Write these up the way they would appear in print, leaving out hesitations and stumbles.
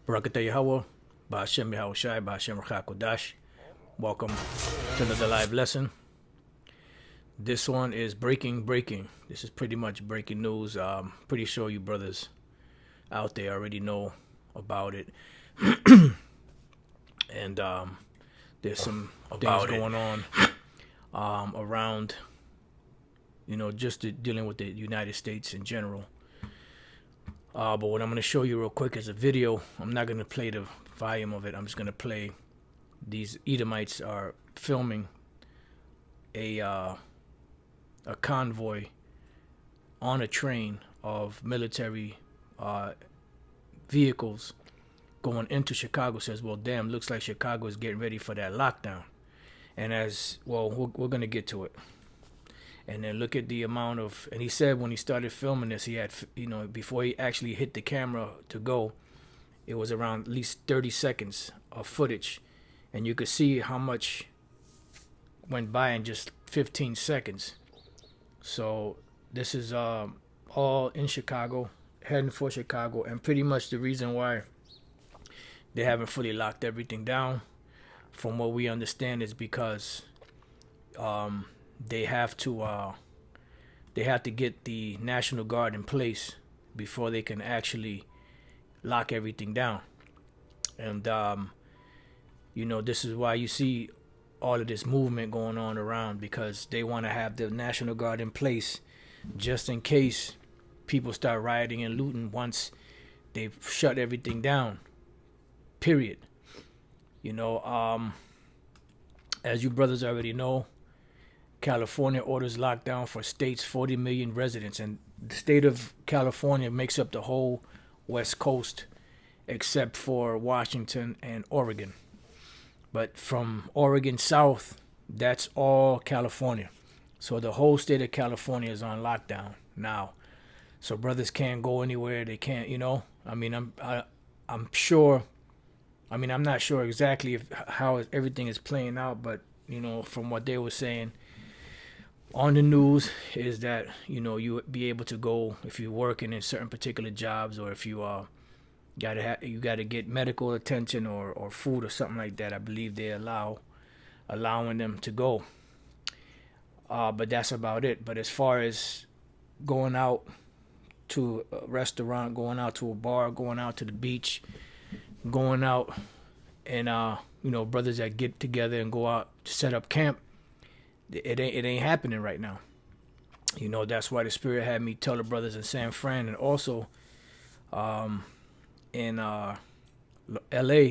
Barakatah Yahweh, Ba'ashem Yahushai, Ba'ashem Rachakodash. Welcome to another live lesson. This one is breaking. This is pretty much breaking news. Pretty sure you brothers out there already know about it. And there's some things going on around, just dealing with the United States in general. But what I'm going to show you real quick is a video. I'm not going to play the volume of it. I'm just going to play these Edomites are filming a convoy on a train of military vehicles going into Chicago. Says, well, damn, looks like Chicago is getting ready for that lockdown. And as well, we're going to get to it. And then look at the amount of, and he said when he started filming this, he had, before he actually hit the camera to go, it was around at least 30 seconds of footage. And you could see how much went by in just 15 seconds. So this is all in Chicago, heading for Chicago. And pretty much the reason why they haven't fully locked everything down, from what we understand, is because they have to get the National Guard in place before they can actually lock everything down. And this is why you see all of this movement going on around, because they want to have the National Guard in place just in case people start rioting and looting once they've shut everything down, period. As you brothers already know, California orders lockdown for state's 40 million residents, and the state of California makes up the whole West Coast except for Washington and Oregon. But from Oregon south, that's all California. So the whole state of California is on lockdown now. So brothers can't go anywhere. They can't, I'm sure. I'm not sure exactly how everything is playing out, but from what they were saying on the news is that you would be able to go if you're working in certain particular jobs, or if you gotta get medical attention or food or something like that. I believe they allowing them to go, but that's about it. But as far as going out to a restaurant, going out to a bar, going out to the beach, going out and brothers that get together and go out to set up camp, it ain't happening right now. That's why the Spirit had me tell the brothers in San Fran and also in LA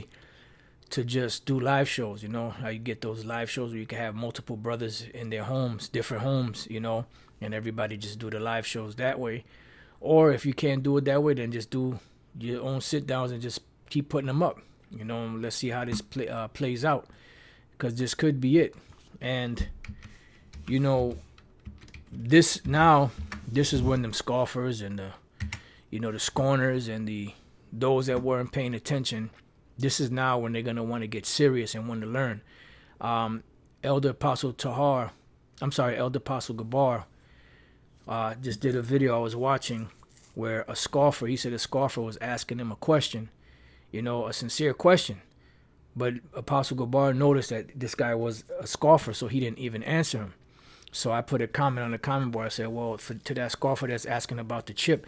to just do live shows. How you get those live shows where you can have multiple brothers in their homes, different homes, and everybody just do the live shows that way. Or if you can't do it that way, then just do your own sit downs and just keep putting them up. Let's see how this plays out, because this could be it. And this is when them scoffers and the scorners and those that weren't paying attention, this is now when they're gonna want to get serious and want to learn. Elder Apostle Gabar just did a video I was watching where he said a scoffer was asking him a question, a sincere question. But Apostle Gabar noticed that this guy was a scoffer, so he didn't even answer him. So I put a comment on the comment board. I said, well, to that scoffer that's asking about the chip,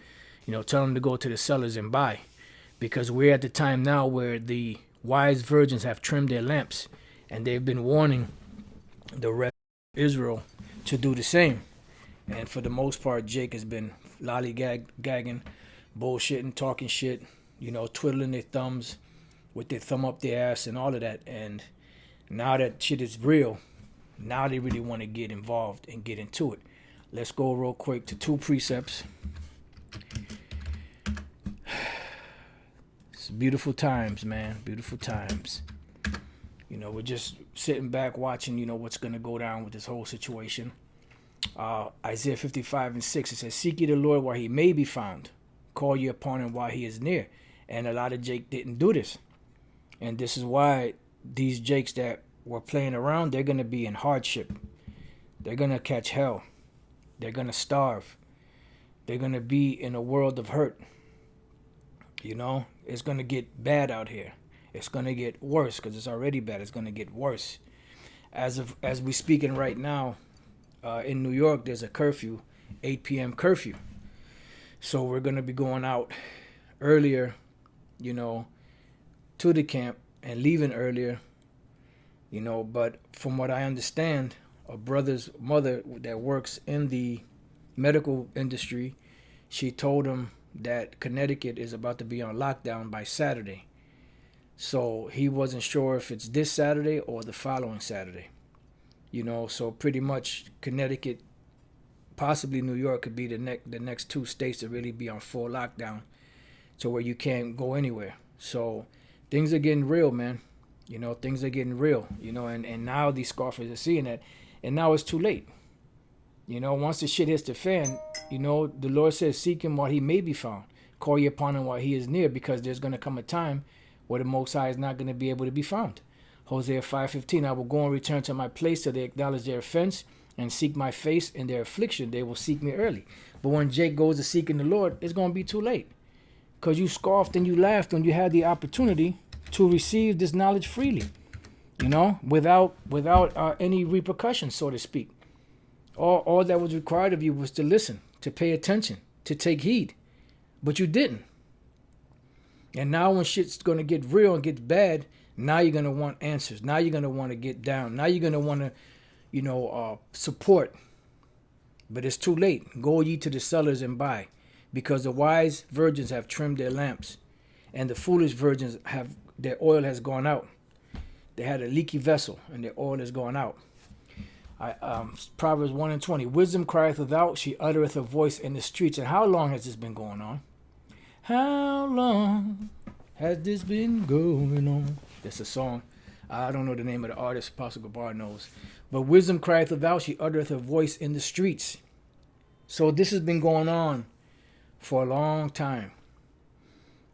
tell him to go to the sellers and buy. Because we're at the time now where the wise virgins have trimmed their lamps, and they've been warning the rest of Israel to do the same. And for the most part, Jake has been lollygagging, bullshitting, talking shit, twiddling their thumbs with their thumb up their ass and all of that. And now that shit is real, now they really want to get involved and get into it. Let's go real quick to 2 precepts. It's beautiful times, man. Beautiful times. We're just sitting back watching, what's going to go down with this whole situation. Isaiah 55:6, it says, seek ye the Lord while he may be found. Call ye upon him while he is near. And a lot of Jake didn't do this. And this is why these Jakes that were playing around, they're going to be in hardship. They're going to catch hell. They're going to starve. They're going to be in a world of hurt. it's gonna get bad out here. It's gonna get worse because it's already bad. It's gonna get worse. As we speaking right now, in New York, there's a curfew, 8 p.m. curfew. So we're gonna be going out earlier, you know, to the camp and leaving earlier, you know. But from what I understand, a brother's mother that works in the medical industry, she told him that Connecticut is about to be on lockdown by Saturday. So he wasn't sure if it's this Saturday or the following Saturday. You know, so pretty much Connecticut, possibly New York could be the next two states to really be on full lockdown, to where you can't go anywhere. So things are getting real, man. You know, things are getting real. You know, and now these scoffers are seeing that, and now it's too late. You know, once the shit hits the fan, you know, the Lord says, seek him while he may be found. Call ye upon him while he is near, because there's going to come a time where the Most High is not going to be able to be found. Hosea 5:15, I will go and return to my place till they acknowledge their offense and seek my face. In their affliction, they will seek me early. But when Jake goes to seeking the Lord, it's going to be too late. Because you scoffed and you laughed when you had the opportunity to receive this knowledge freely, you know, without any repercussions, so to speak. All that was required of you was to listen, to pay attention, to take heed. But you didn't. And now when shit's going to get real and get bad, now you're going to want answers. Now you're going to want to get down. Now you're going to want to, you know, support. But it's too late. Go ye to the cellars and buy. Because the wise virgins have trimmed their lamps. And the foolish virgins have, their oil has gone out. They had a leaky vessel and their oil has gone out. Proverbs 1:20. Wisdom crieth without, she uttereth her voice in the streets. And how long has this been going on? How long has this been going on? That's a song. I don't know the name of the artist. Apostle Gabar knows. But wisdom crieth without, she uttereth her voice in the streets. So this has been going on for a long time.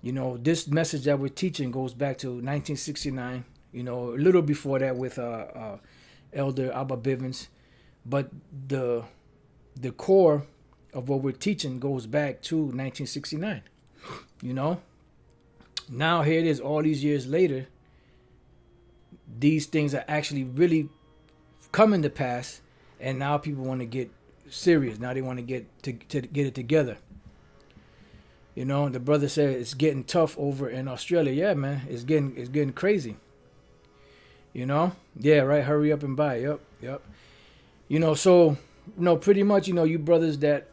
You know, this message that we're teaching goes back to 1969. You know, a little before that with Elder Abba Bivens, but the core of what we're teaching goes back to 1969. You know, now here it is, all these years later, these things are actually really coming to pass, and now people want to get serious. Now they want to get it together. You know, the brother said it's getting tough over in Australia. Yeah, man, it's getting crazy. You know? Yeah, right. Hurry up and buy. Yep. You know, so, you know, pretty much, you know, you brothers that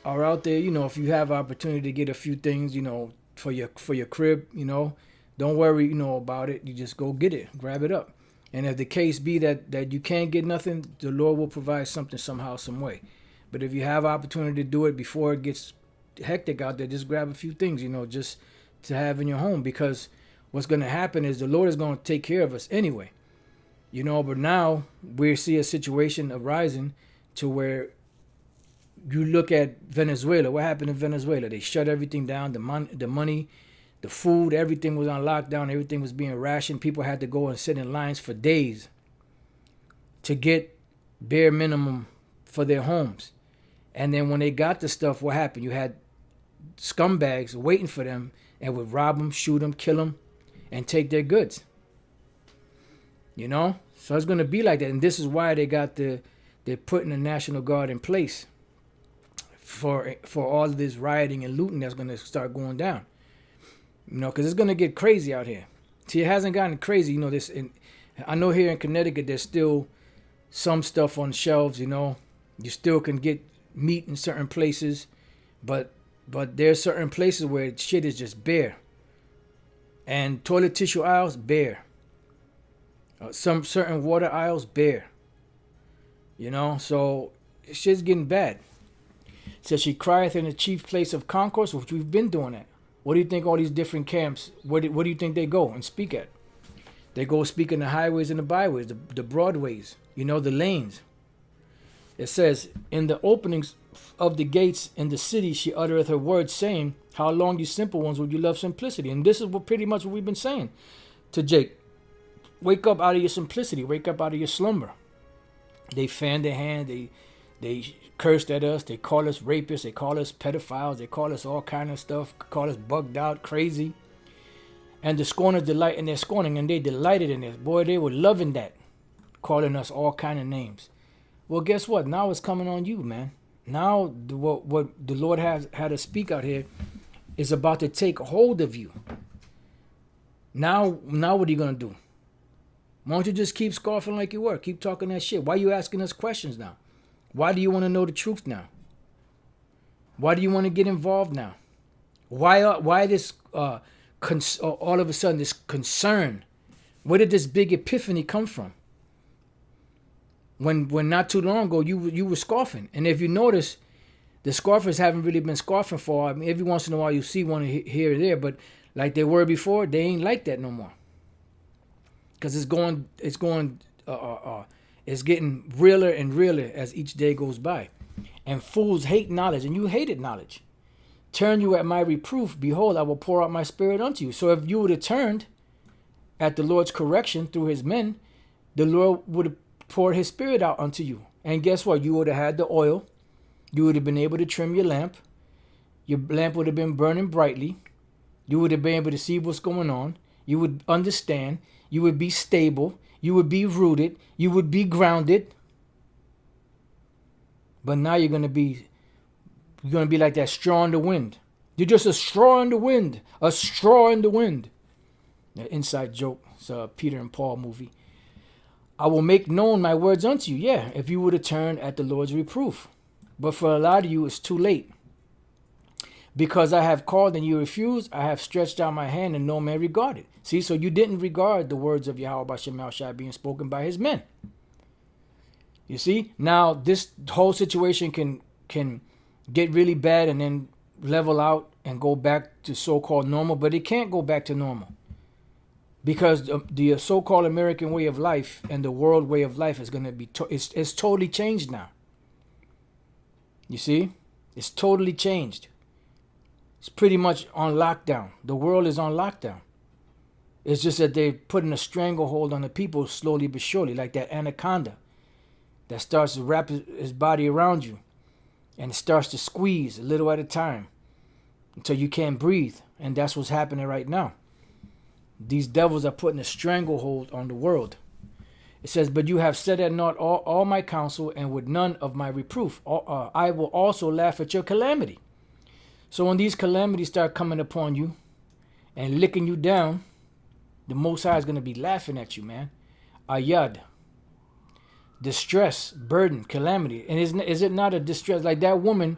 are out there, you know, if you have opportunity to get a few things, you know, for your crib, you know, don't worry, you know, about it. You just go get it, grab it up. And if the case be that you can't get nothing, the Lord will provide something somehow, some way. But if you have opportunity to do it before it gets hectic out there, just grab a few things, you know, just to have in your home, because what's going to happen is the Lord is going to take care of us anyway. You know, but now we see a situation arising to where you look at Venezuela. What happened in Venezuela? They shut everything down. The money, the food, everything was on lockdown. Everything was being rationed. People had to go and sit in lines for days to get bare minimum for their homes. And then when they got the stuff, what happened? You had scumbags waiting for them and would rob them, shoot them, kill them, and take their goods. You know? So it's going to be like that. And this is why they're putting the National Guard in place for all of this rioting and looting that's going to start going down. You know, because it's going to get crazy out here. See, it hasn't gotten crazy. You know, I know here in Connecticut, there's still some stuff on shelves, you know. You still can get meat in certain places, but there's certain places where shit is just bare. And toilet tissue aisles, bare. Some certain water aisles, bare. You know, so shit's getting bad. Says she crieth in the chief place of concourse, which we've been doing that. What do you think all these different camps, what do you think they go and speak at? They go speak in the highways and the byways, the broadways, you know, the lanes. It says, in the openings of the gates in the city, she uttereth her words, saying, how long, you simple ones, would you love simplicity? And this is pretty much what we've been saying to Jake. Wake up out of your simplicity. Wake up out of your slumber. They fan their hand. They cursed at us. They call us rapists. They call us pedophiles. They call us all kind of stuff. Call us bugged out, crazy. And the scorners delight in their scorning, and they delighted in it. Boy, they were loving that, calling us all kind of names. Well, guess what? Now it's coming on you, man. Now what the Lord has had to speak out here is about to take hold of you. Now what are you gonna do? Why don't you just keep scoffing like you were? Keep talking that shit. Why are you asking us questions now? Why do you want to know the truth now? Why do you want to get involved now? Why this all of a sudden this concern? Where did this big epiphany come from? When not too long ago you were scoffing, and if you notice, the scoffers haven't really been scoffing for. I mean, every once in a while you see one here or there, but like they were before, they ain't like that no more. Because it's getting realer and realer as each day goes by. And fools hate knowledge, and you hated knowledge. Turn you at my reproof, behold, I will pour out my spirit unto you. So if you would have turned at the Lord's correction through his men, the Lord would have poured his spirit out unto you. And guess what? You would have had the oil. You would have been able to trim your lamp. Your lamp would have been burning brightly. You would have been able to see what's going on. You would understand. You would be stable. You would be rooted. You would be grounded. But now you're gonna be like that straw in the wind. You're just a straw in the wind. A straw in the wind. An inside joke. It's a Peter and Paul movie. I will make known my words unto you. Yeah, if you would have turned at the Lord's reproof. But for a lot of you, it's too late. Because I have called and you refused, I have stretched out my hand and no man regarded. See, so you didn't regard the words of Yahweh B'Shem Shai being spoken by his men. You see, now this whole situation can get really bad and then level out and go back to so-called normal, but it can't go back to normal. Because the so-called American way of life and the world way of life is going to be, it's totally changed now. You see, it's totally changed. It's pretty much on lockdown. The world is on lockdown. It's just that they're putting a stranglehold on the people slowly but surely, like that anaconda that starts to wrap his body around you and it starts to squeeze a little at a time until you can't breathe. And that's what's happening right now. These devils are putting a stranglehold on the world. It says, but you have set at naught all my counsel, and with none of my reproof. I will also laugh at your calamity. So when these calamities start coming upon you and licking you down, the Most High is going to be laughing at you, man. Ayad. Distress, burden, calamity. And is it not a distress? Like that woman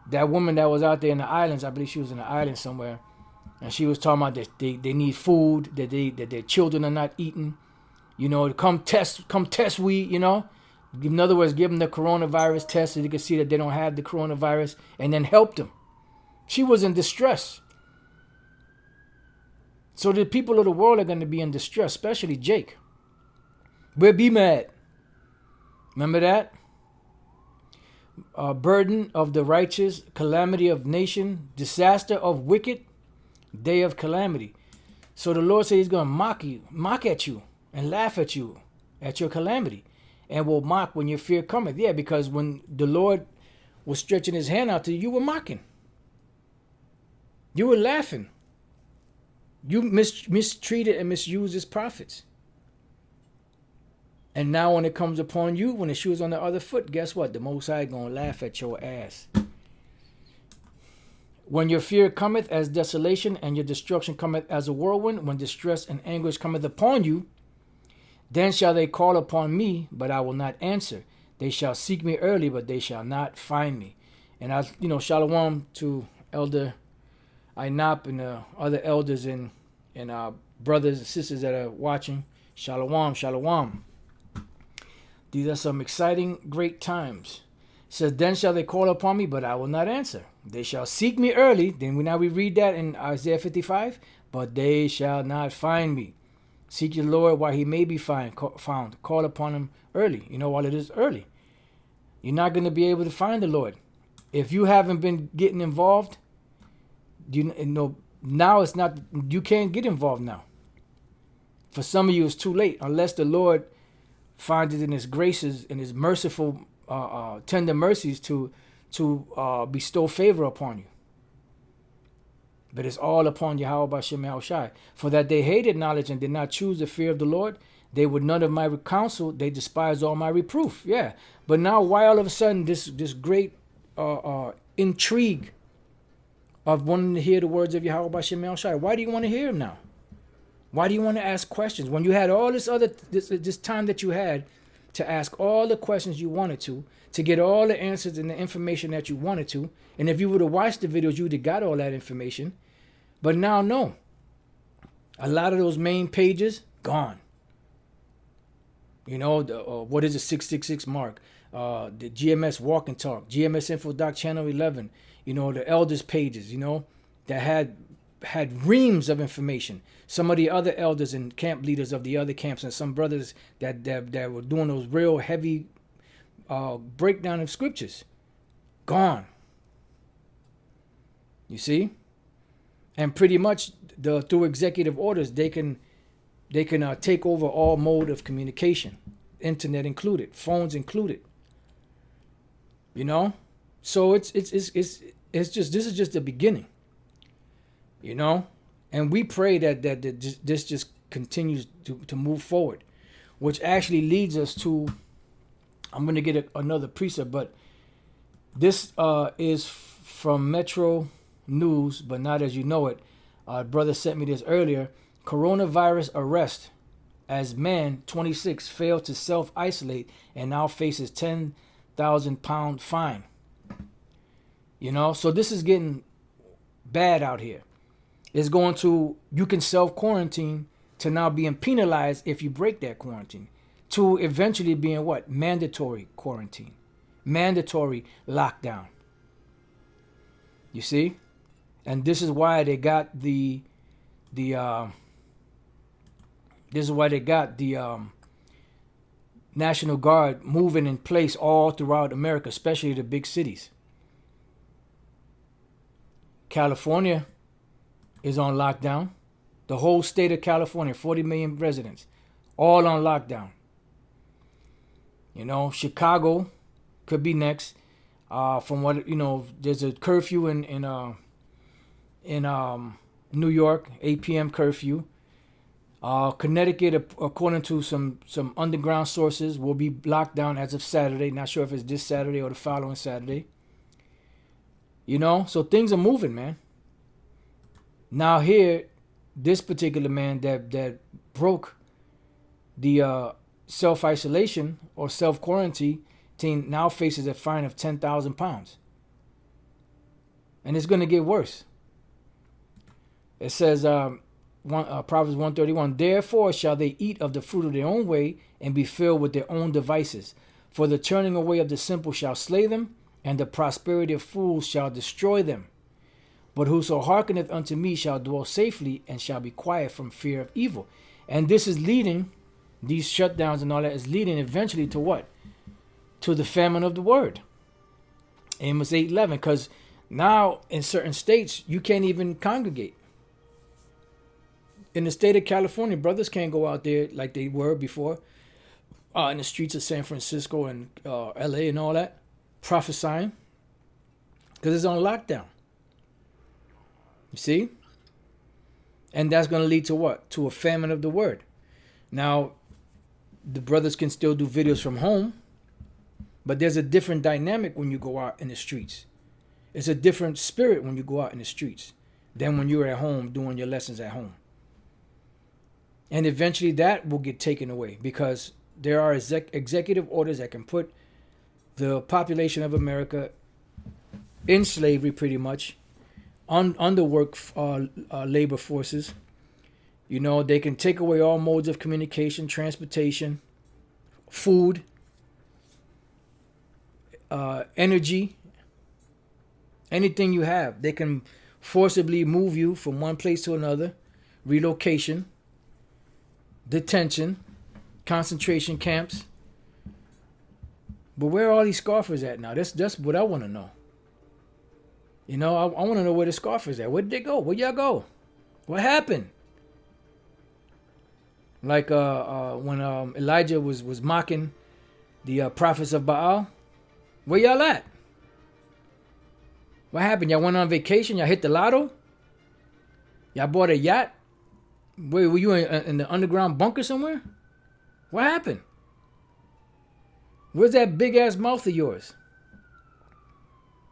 that was out there in the islands, I believe she was in the island somewhere, and she was talking about that they need food, that their children are not eating. You know, come test we, you know. In other words, give them the coronavirus test so you can see that they don't have the coronavirus, and then help them. She was in distress. So the people of the world are going to be in distress, especially Jake. We'll be mad. Remember that? Burden of the righteous, calamity of nation, disaster of wicked, day of calamity. So the Lord said he's going to mock at you, and laugh at you, at your calamity, and will mock when your fear cometh. Yeah, because when the Lord was stretching his hand out to you, you were mocking. You were laughing. You mistreated and misused his prophets. And now when it comes upon you, when the shoe is on the other foot, guess what? The Most High going to laugh at your ass. When your fear cometh as desolation, and your destruction cometh as a whirlwind, when distress and anguish cometh upon you, then shall they call upon me, but I will not answer. They shall seek me early, but they shall not find me. And shalom to Elder Ainap and other elders and brothers and sisters that are watching. Shalom, shalom. These are some exciting, great times. It says, then shall they call upon me, but I will not answer. They shall seek me early. Then we read that in Isaiah 55. But they shall not find me. Seek your Lord while he may be found. Call upon him early. You know, while it is early. You're not going to be able to find the Lord. If you haven't been getting involved, now it's not, you can't get involved now. For some of you, it's too late. Unless the Lord finds it in his graces and his merciful, tender mercies to bestow favor upon you. But it's all upon Yahweh Bashem Yahushai. For that they hated knowledge and did not choose the fear of the Lord, they would none of my counsel, they despised all my reproof. Yeah. But now why all of a sudden this great intrigue of wanting to hear the words of Yahweh Bashem Yahushai? Why do you want to hear him now? Why do you want to ask questions? When you had all this time that you had to ask all the questions you wanted to get all the answers and the information that you wanted to. And if you would have watched the videos, you would have got all that information. But now, no. A lot of those main pages, gone. You know, what is the 666 mark? The GMS Walk and Talk, GMS Info Doc Channel 11, you know, the elders pages, you know, that had reams of information. Some of the other elders and camp leaders of the other camps and some brothers that were doing those real heavy breakdown of scriptures, gone. You see? And pretty much through executive orders, they can take over all mode of communication, internet included, phones included. You know, so it's just, this is just the beginning. You know, and we pray that this just continues to move forward, which actually leads us to, I'm going to get another precept, but this is from Metro News, but not as you know it. Brother sent me this earlier. Coronavirus arrest as man 26 failed to self-isolate and now faces £10,000 fine. You know, so this is getting bad out here. It's going to, you can self-quarantine to now being penalized if you break that quarantine, to eventually being what? Mandatory quarantine, mandatory lockdown. You see? And this is why they got the National Guard moving in place all throughout America, especially the big cities. California is on lockdown. The whole state of California, 40 million residents, all on lockdown. You know, Chicago could be next. From what, you know, there's a curfew in New York, 8 p.m. curfew. Connecticut, according to some underground sources, will be locked down as of Saturday. Not sure if it's this Saturday or the following Saturday. You know, so things are moving, man. Now here, this particular man that broke the self-isolation or self-quarantine now faces a fine of £10,000. And it's going to get worse. It says, Proverbs 131, therefore shall they eat of the fruit of their own way and be filled with their own devices. For the turning away of the simple shall slay them, and the prosperity of fools shall destroy them. But whoso hearkeneth unto me shall dwell safely and shall be quiet from fear of evil. And this is leading, these shutdowns and all that is leading eventually to what? To the famine of the word. Amos 8:11, because now in certain states you can't even congregate. In the state of California, brothers can't go out there like they were before in the streets of San Francisco and LA and all that, prophesying, because it's on lockdown. You see? And that's going to lead to what? To a famine of the word. Now, the brothers can still do videos from home, but there's a different dynamic when you go out in the streets. It's a different spirit when you go out in the streets than when you're at home doing your lessons at home. And eventually that will get taken away because there are executive orders that can put the population of America in slavery pretty much, underwork labor forces. You know, they can take away all modes of communication, transportation, food, energy, anything you have. They can forcibly move you from one place to another, relocation, detention, concentration camps. But where are all these scoffers at now? That's what I want to know. You know, I want to know where the scoffers at. Where did they go? Where y'all go? What happened? Like when Elijah was mocking the prophets of Baal. Where y'all at? What happened? Y'all went on vacation? Y'all hit the lotto? Y'all bought a yacht? Wait, were you in the underground bunker somewhere? What happened? Where's that big ass mouth of yours?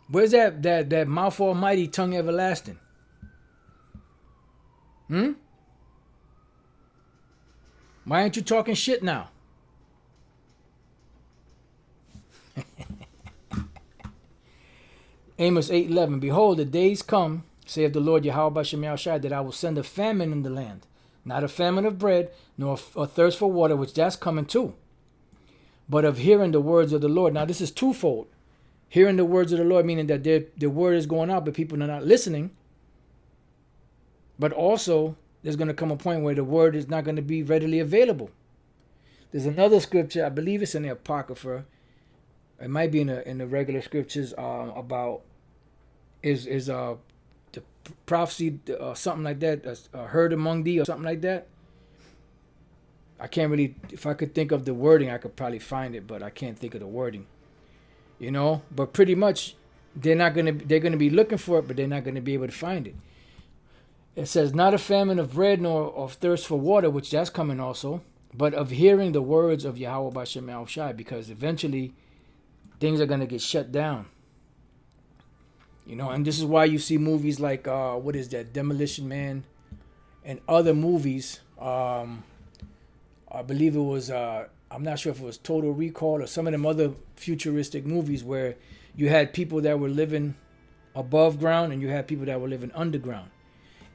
Where's that mouth almighty, tongue everlasting? Hmm? Why ain't you talking shit now? Amos 8:11. Behold, the days come, saith the Lord Yahweh Bashem Yahushai, that I will send a famine in the land. Not a famine of bread, nor a thirst for water, which that's coming too. But of hearing the words of the Lord. Now this is twofold. Hearing the words of the Lord, meaning that the word is going out, but people are not listening. But also, there's going to come a point where the word is not going to be readily available. There's another scripture, I believe it's in the Apocrypha. It might be in the regular scriptures about the prophecy, something like that, heard among thee or something like that. I can't really, if I could think of the wording, I could probably find it, but I can't think of the wording. You know, but pretty much they're going to be looking for it, but they're not going to be able to find it. It says, not a famine of bread nor of thirst for water, which that's coming also, but of hearing the words of Yahweh Bashem Yahushai, because eventually things are going to get shut down. You know, and this is why you see movies like, what is that, Demolition Man, and other movies. I believe it was, I'm not sure if it was Total Recall or some of them other futuristic movies where you had people that were living above ground and you had people that were living underground.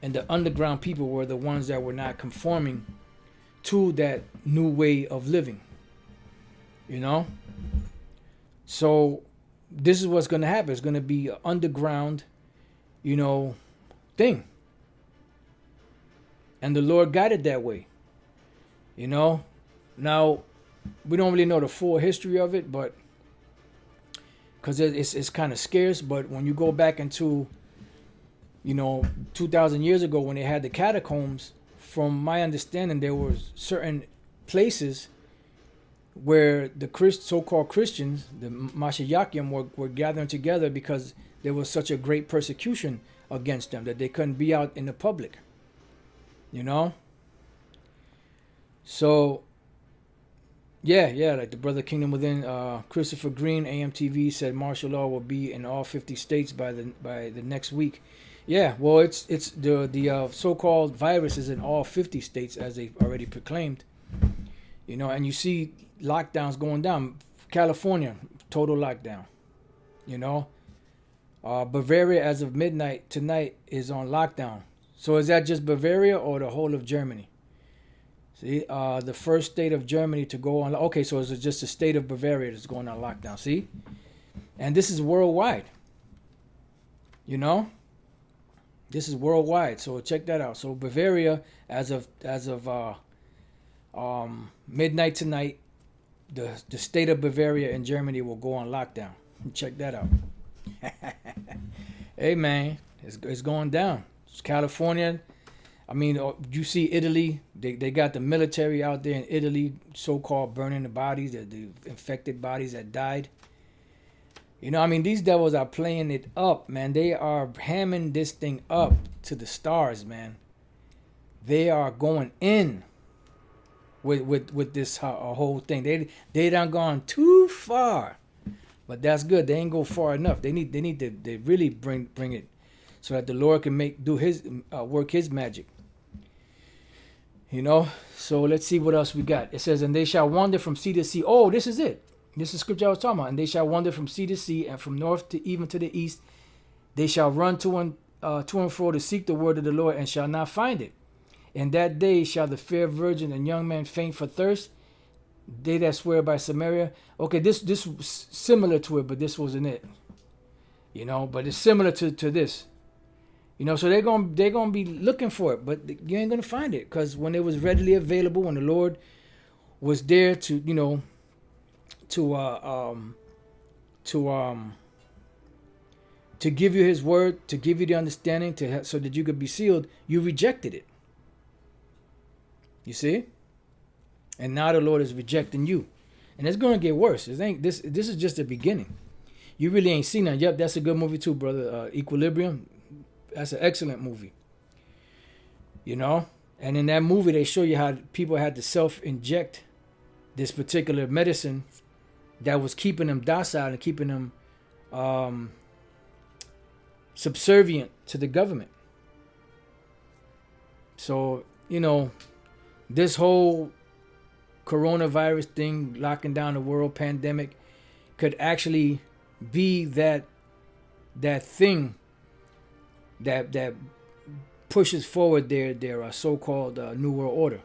And the underground people were the ones that were not conforming to that new way of living. You know? So this is what's going to happen. It's going to be an underground, you know, thing. And the Lord got it that way. You know? Now, we don't really know the full history of it, but because it's kind of scarce. But when you go back into, you know, 2,000 years ago when they had the catacombs, from my understanding, there were certain places where the so-called Christians, the Mashiachim, were gathering together because there was such a great persecution against them that they couldn't be out in the public. You know? So, yeah, like the Brother Kingdom Within, Christopher Green, AMTV, said martial law will be in all 50 states by the next week. Yeah, well, it's the so-called virus is in all 50 states, as they've already proclaimed. You know, and you see lockdowns going down. California, total lockdown. You know, Bavaria, as of midnight tonight, is on lockdown. So is that just Bavaria or the whole of Germany? See, the first state of Germany to go on. Okay, so it's just the state of Bavaria that's going on lockdown. See, and this is worldwide. You know, this is worldwide. So check that out. So Bavaria, as of midnight tonight, the state of Bavaria in Germany will go on lockdown. Check that out. Hey man, it's going down. It's California. I mean, you see Italy, they got the military out there in Italy, so-called burning the bodies, the infected bodies that died. You know, I mean, these devils are playing it up, man. They are hamming this thing up to the stars, man. They are going in with this whole thing. They done gone too far, but that's good. They ain't go far enough. They need to really bring it so that the Lord can work His magic. You know, so let's see what else we got. It says, and they shall wander from sea to sea. Oh, this is it. This is scripture I was talking about. And they shall wander from sea to sea, and from north to even to the east. They shall run to and fro to seek the word of the Lord, and shall not find it. In that day shall the fair virgin and young man faint for thirst. They that swear by Samaria. Okay, this was similar to it, but this wasn't it. You know, but it's similar to this. You know, so they're gonna be looking for it, but you ain't gonna find it, because when it was readily available, when the Lord was there to, you know, to give you His word, to give you the understanding, so that you could be sealed, you rejected it. You see, and now the Lord is rejecting you, and it's gonna get worse. This is just the beginning. You really ain't seen that. Yep, that's a good movie too, brother. Equilibrium. That's an excellent movie. you know. And in that movie, they show you how people had to self-inject this particular medicine that was keeping them docile and keeping them subservient to the government. So, you know, this whole coronavirus thing, locking down the world pandemic, could actually be that thing that pushes forward their so-called New World Order.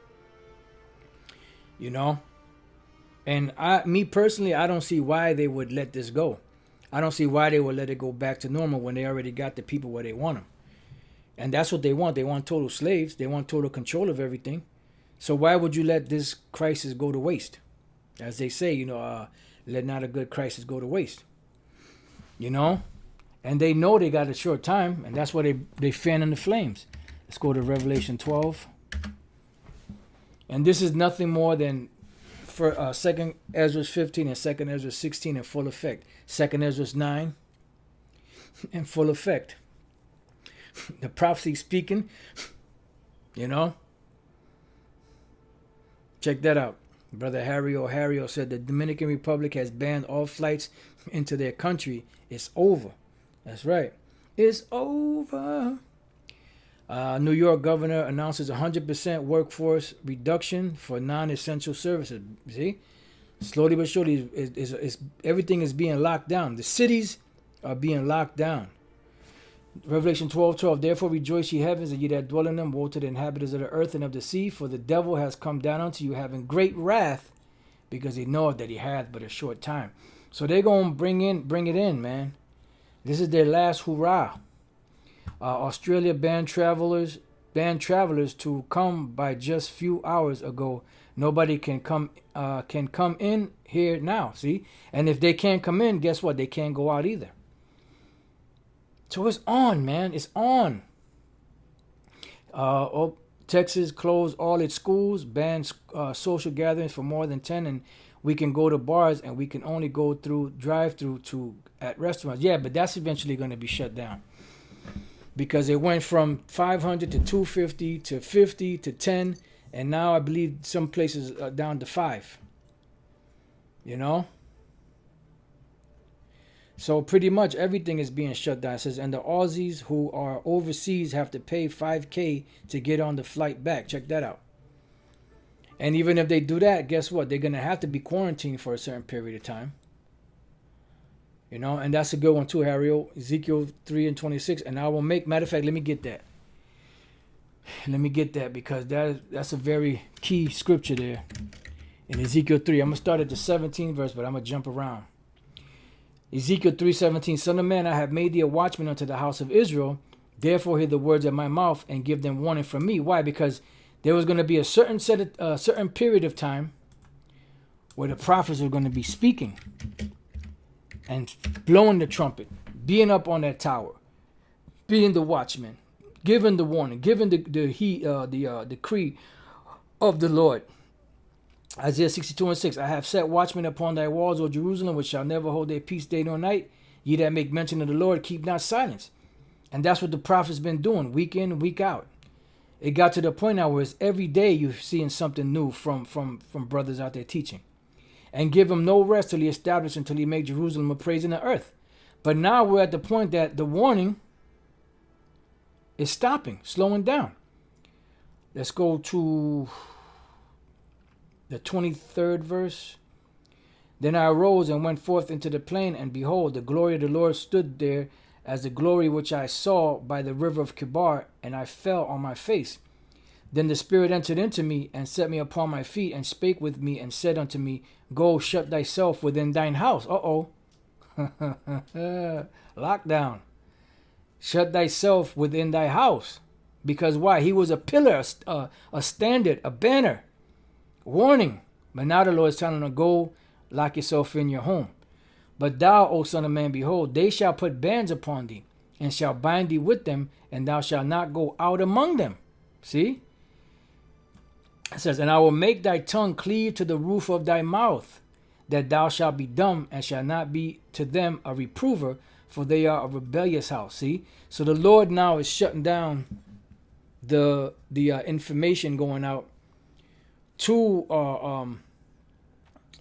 You know? And me personally, I don't see why they would let this go. I don't see why they would let it go back to normal when they already got the people where they want them. And that's what they want. They want total slaves. They want total control of everything. So why would you let this crisis go to waste? As they say, you know, let not a good crisis go to waste. You know? And they know they got a short time, and that's why they fan in the flames. Let's go to Revelation 12. And this is nothing more than for 2nd Ezra 15 and 2nd Ezra 16 in full effect. 2nd Ezra 9 in full effect. The prophecy speaking, you know. Check that out. Brother Harry O'Hario said the Dominican Republic has banned all flights into their country. It's over. That's right. It's over. New York governor announces 100% workforce reduction for non-essential services. See? Slowly but surely, everything is being locked down. The cities are being locked down. Revelation 12:12. Therefore rejoice, ye heavens, and ye that dwell in them. Woe to the inhabitants of the earth and of the sea, for the devil has come down unto you, having great wrath, because he knoweth that he hath but a short time. So they're going to bring it in, man. This is their last hurrah. Australia banned travelers to come by just few hours ago. Nobody can come in here now. See, and if they can't come in, guess what? They can't go out either. So it's on, man. It's on. Texas closed all its schools, banned social gatherings for more than 10, and we can go to bars and we can only go through drive-through to at restaurants. Yeah, but that's eventually going to be shut down. Because it went from 500 to 250 to 50 to 10, and now I believe some places are down to 5. You know? So pretty much everything is being shut down. It says, and the Aussies who are overseas have to pay $5,000 to get on the flight back. Check that out. And even if they do that, guess what? They're going to have to be quarantined for a certain period of time. You know, and that's a good one too, Harry. Ezekiel 3:26. And I will make, matter of fact, let me get that. Let me get that, because that's a very key scripture there. In Ezekiel 3. I'm going to start at the 17th verse, but I'm going to jump around. Ezekiel 3:17. Son of man, I have made thee a watchman unto the house of Israel. Therefore hear the words of my mouth and give them warning from me. Why? Because there was going to be a certain period of time where the prophets were going to be speaking and blowing the trumpet, being up on that tower, being the watchman, giving the warning, giving the decree of the Lord. Isaiah 62:6. I have set watchmen upon thy walls, O Jerusalem, which shall never hold their peace day nor night. Ye that make mention of the Lord, keep not silence. And that's what the prophet's been doing, week in, week out. It got to the point now where it's every day you're seeing something new from brothers out there teaching. And give him no rest till he establish until he make Jerusalem a praise in the earth. But now we're at the point that the warning is stopping, slowing down. Let's go to the 23rd verse. Then I arose and went forth into the plain, and behold, the glory of the Lord stood there as the glory which I saw by the river of Kibar, and I fell on my face. Then the Spirit entered into me, and set me upon my feet, and spake with me, and said unto me, Go, shut thyself within thine house. Lockdown. Shut thyself within thy house. Because why? He was a pillar, a standard, a banner. Warning. But now the Lord is telling him, go lock yourself in your home. But thou, O son of man, behold, they shall put bands upon thee, and shall bind thee with them, and thou shalt not go out among them. See? It says, and I will make thy tongue cleave to the roof of thy mouth, that thou shalt be dumb, and shalt not be to them a reprover, for they are a rebellious house. See? So the Lord now is shutting down the information going out to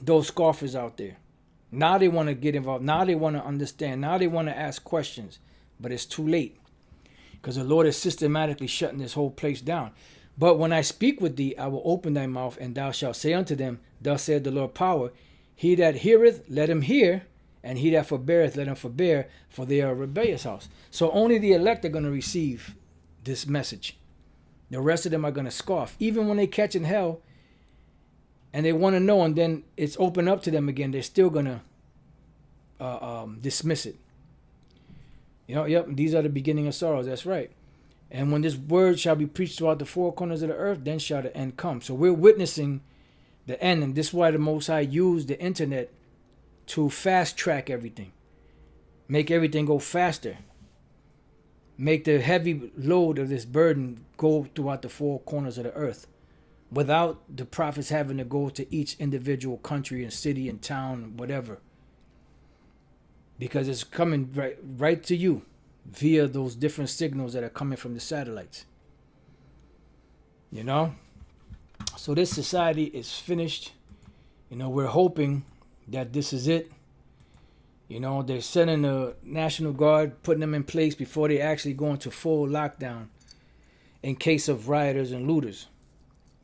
those scoffers out there. Now they want to get involved. Now they want to understand. Now they want to ask questions, but it's too late because the Lord is systematically shutting this whole place down. But when I speak with thee, I will open thy mouth, and thou shalt say unto them, thus saith the Lord power, he that heareth, let him hear, and he that forbeareth, let him forbear, for they are a rebellious house. So only the elect are going to receive this message. The rest of them are going to scoff. Even when they catch in hell and they want to know, and then it's open up to them again, they're still going to dismiss it. Yep, these are the beginning of sorrows. That's right. And when this word shall be preached throughout the four corners of the earth, then shall the end come. So we're witnessing the end. And this is why the Most High used the internet to fast track everything. Make everything go faster. Make the heavy load of this burden go throughout the four corners of the earth without the prophets having to go to each individual country and city and town, whatever. Because it's coming right to you via those different signals that are coming from the satellites. So this society is finished. We're hoping that this is it. They're sending the National Guard, putting them in place before they actually go into full lockdown in case of rioters and looters.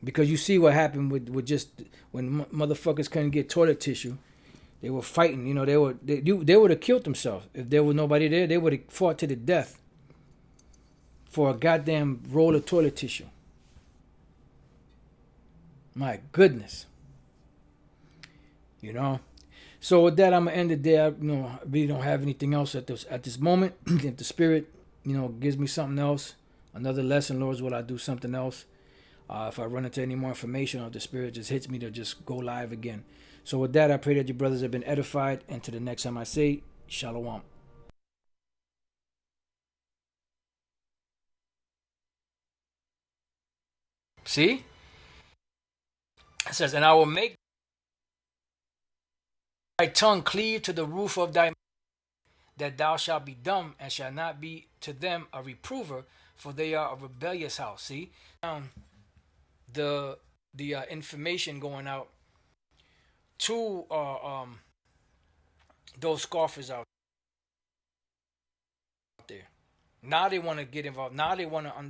Because you see what happened with just when motherfuckers couldn't get toilet tissue. They were fighting, they would have killed themselves. If there was nobody there, they would have fought to the death for a goddamn roll of toilet tissue. My goodness. So with that, I'm gonna end it there. I really don't have anything else at this moment. If the Spirit, gives me something else, another lesson, Lord's will, I do something else. If I run into any more information, or if the Spirit just hits me to just go live again. So with that, I pray that your brothers have been edified. And to the next time I say, Shalom. See? It says, and I will make thy tongue cleave to the roof of thy mouth, that thou shalt be dumb, and shalt not be to them a reprover, for they are a rebellious house. See? The information going out to those scoffers out there. Now they want to get involved. Now they want to understand.